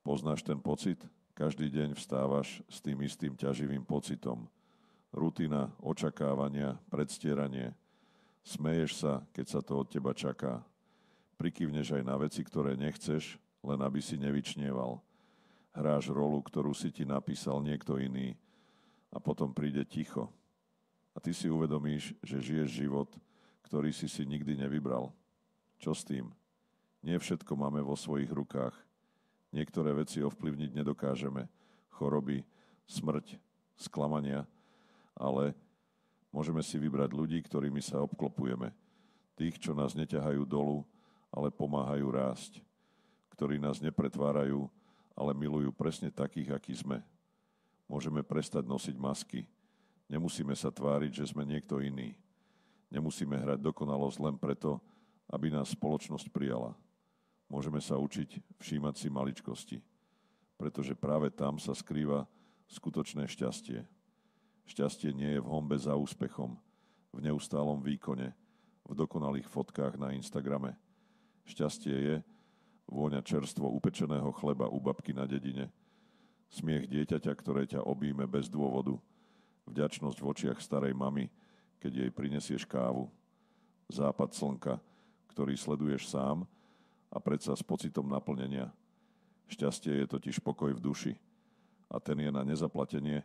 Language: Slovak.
Poznáš ten pocit? Každý deň vstávaš s tým istým ťaživým pocitom. Rutina, očakávania, predstieranie. Smeješ sa, keď sa to od teba čaká. Prikyvneš aj na veci, ktoré nechceš, len aby si nevyčnieval. Hráš rolu, ktorú si ti napísal niekto iný a potom príde ticho. A ty si uvedomíš, že žiješ život, ktorý si nikdy nevybral. Čo s tým? Nie všetko máme vo svojich rukách. Niektoré veci ovplyvniť nedokážeme. Choroby, smrť, sklamania, ale môžeme si vybrať ľudí, ktorými sa obklopujeme. Tých, čo nás neťahajú dolu, ale pomáhajú rásť. Ktorí nás nepretvárajú, ale milujú presne takých, akí sme. Môžeme prestať nosiť masky. Nemusíme sa tváriť, že sme niekto iný. Nemusíme hrať dokonalosť len preto, aby nás spoločnosť prijala. Môžeme sa učiť všímať si maličkosti, pretože práve tam sa skrýva skutočné šťastie. Šťastie nie je v honbe za úspechom, v neustálom výkone, v dokonalých fotkách na Instagrame. Šťastie je vôňa čerstvo upečeného chleba u babky na dedine, smiech dieťaťa, ktoré ťa objíme bez dôvodu, vďačnosť v očiach starej mamy, keď jej prinesieš kávu, západ slnka, ktorý sleduješ sám a predsa s pocitom naplnenia. Šťastie je totiž pokoj v duši a ten je na nezaplatenie,